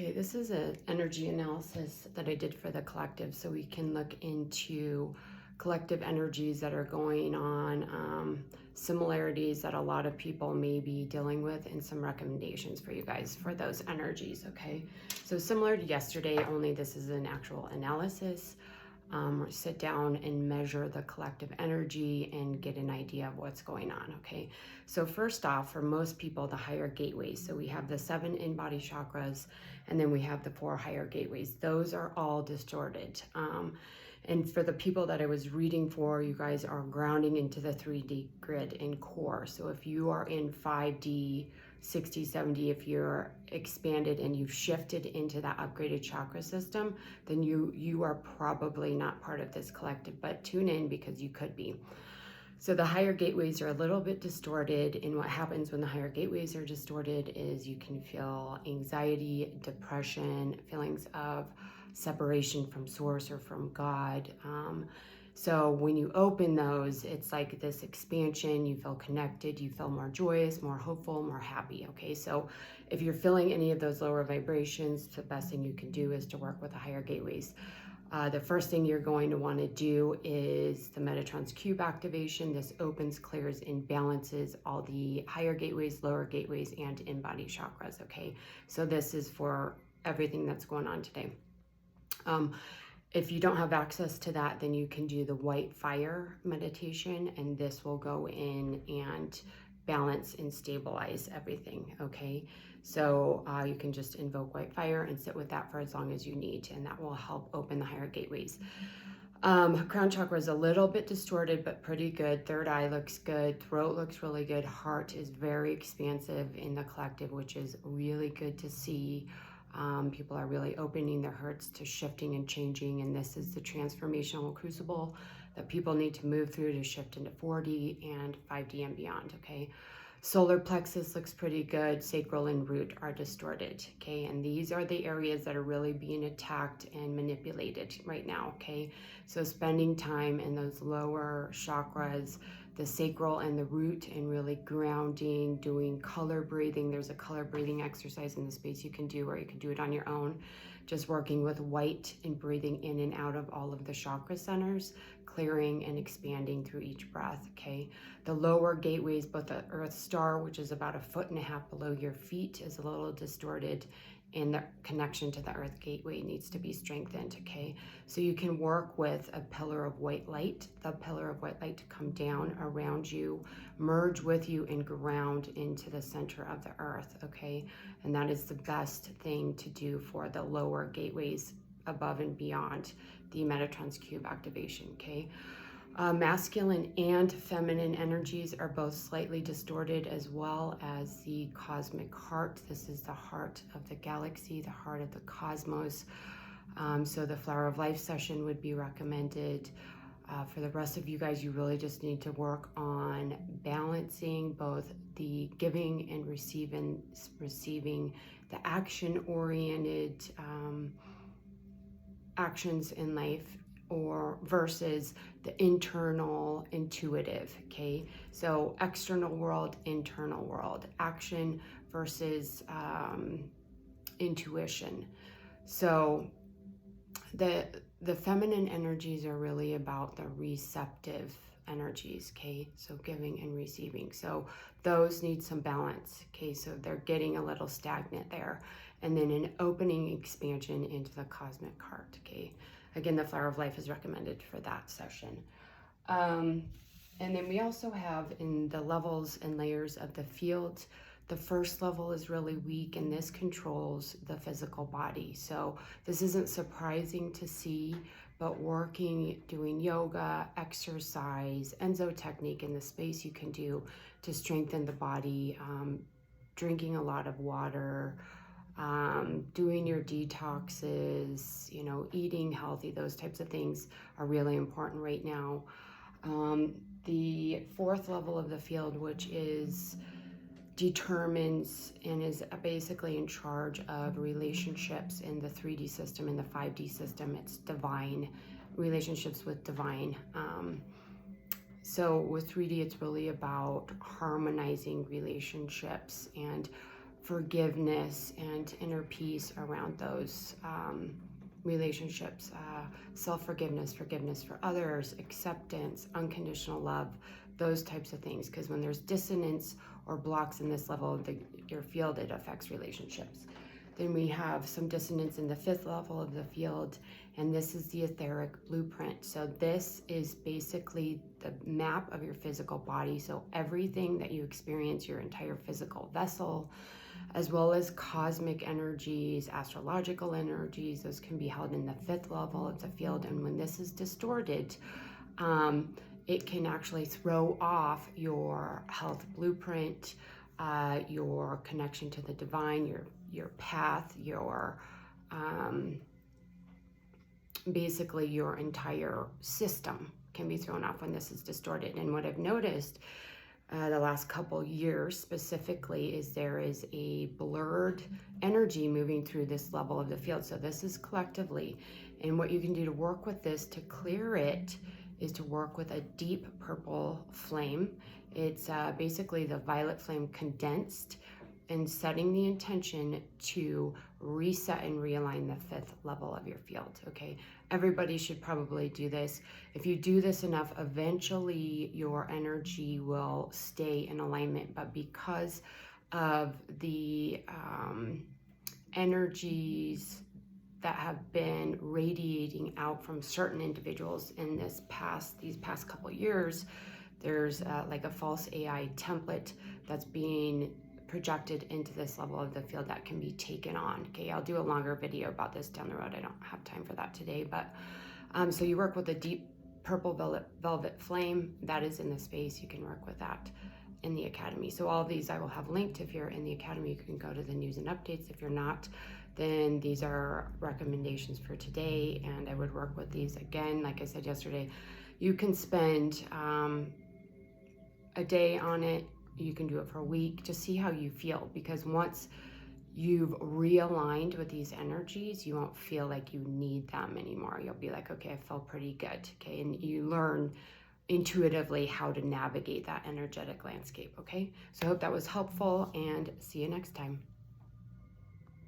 Okay, this is an energy analysis that I did for the collective, so we can look into collective energies that are going on, similarities that a lot of people may be dealing with, and some recommendations for you guys for those energies, okay? So similar to yesterday, only this is an actual analysis. Sit down and measure the collective energy and get an idea of what's going on, okay? So first off, for most people, the higher gateways. So we have the 7 in-body chakras, and then we have the 4 higher gateways. Those are all distorted. And for the people that I was reading for, you guys are grounding into the 3D grid in core. So if you are in 5D, 60, 70, if you're expanded and you've shifted into that upgraded chakra system, then you are probably not part of this collective, but tune in because you could be. So the higher gateways are a little bit distorted, and what happens when the higher gateways are distorted is you can feel anxiety, depression, feelings of separation from source or from God. So when you open those, it's like this expansion, you feel connected, you feel more joyous, more hopeful, more happy, okay? So if you're feeling any of those lower vibrations, the best thing you can do is to work with the higher gateways. The first thing you're going to want to do is the Metatron's cube activation. This opens, clears, and balances all the higher gateways, lower gateways, and in-body chakras, okay? So this is for everything that's going on today. If you don't have access to that, then you can do the white fire meditation, and this will go in and balance and stabilize everything, okay? So you can just invoke white fire and sit with that for as long as you need, and that will help open the higher gateways. Crown chakra is a little bit distorted, but pretty good. Third eye looks good. Throat looks really good. Heart is very expansive in the collective, which is really good to see. People are really opening their hearts to shifting and changing, and this is the transformational crucible that people need to move through to shift into 4D and 5D and beyond, okay? Solar plexus looks pretty good. Sacral and root are distorted, okay? And these are the areas that are really being attacked and manipulated right now, okay? So spending time in those lower chakras, the sacral and the root, and really grounding, doing color breathing. There's a color breathing exercise in the space you can do, or you can do it on your own. Just working with white and breathing in and out of all of the chakra centers, clearing and expanding through each breath, okay? The lower gateways, both the Earth Star, which is about 1.5 feet below your feet, is a little distorted, and the connection to the Earth Gateway needs to be strengthened, okay? So you can work with a pillar of white light, the pillar of white light to come down around you, merge with you, and ground into the center of the Earth, okay? And that is the best thing to do for the lower gateways above and beyond the Metatron's cube activation, okay? Masculine and feminine energies are both slightly distorted, as well as the cosmic heart. This is the heart of the galaxy, the heart of the cosmos. So the Flower of Life session would be recommended. For the rest of you guys, you really just need to work on balancing both the giving and receiving the action-oriented actions in life, or versus the internal intuitive, okay? So external world, internal world, action versus intuition. So the feminine energies are really about the receptive energies, okay? So giving and receiving. So those need some balance, okay? So they're getting a little stagnant there. And then an opening expansion into the cosmic heart, okay? Again, the Flower of Life is recommended for that session. And then we also have in the levels and layers of the field, the first level is really weak, and this controls the physical body. So this isn't surprising to see, but working, doing yoga, exercise, Enzo technique in the space you can do to strengthen the body, drinking a lot of water, doing your detoxes, you know, eating healthy, those types of things are really important right now. The fourth level of the field, which determines and is basically in charge of relationships in the 3D system and the 5D system. It's divine, relationships with divine. So with 3D, it's really about harmonizing relationships and forgiveness and inner peace around those relationships, self-forgiveness, forgiveness for others, acceptance, unconditional love, those types of things. Because when there's dissonance or blocks in this level of your field, it affects relationships. Then we have some dissonance in the 5th level of the field, and this is the etheric blueprint. So this is basically the map of your physical body. So everything that you experience, your entire physical vessel, as well as cosmic energies, astrological energies, those can be held in the 5th level of the field. And when this is distorted, it can actually throw off your health blueprint, your connection to the divine, your path, your basically your entire system can be thrown off when this is distorted. And what I've noticed the last couple years specifically is there is a blurred energy moving through this level of the field. So this is collectively, and what you can do to work with this to clear it is to work with a deep purple flame. It's basically the violet flame condensed, and setting the intention to reset and realign the 5th level of your field, okay? Everybody should probably do this. If you do this enough, eventually your energy will stay in alignment, but because of the energies that have been radiating out from certain individuals in these past couple years, there's like a false AI template that's being projected into this level of the field that can be taken on. Okay, I'll do a longer video about this down the road. I don't have time for that today, but so you work with a deep purple velvet flame that is in the space. You can work with that in the Academy. So all of these I will have linked. If you're in the Academy, you can go to the news and updates. If you're not, then these are recommendations for today, and I would work with these. Again, like I said yesterday, you can spend a day on it. You can do it for a week. Just see how you feel, because once you've realigned with these energies, you won't feel like you need them anymore. You'll be like, okay, I feel pretty good. Okay, and you learn intuitively how to navigate that energetic landscape. Okay, so I hope that was helpful, and see you next time.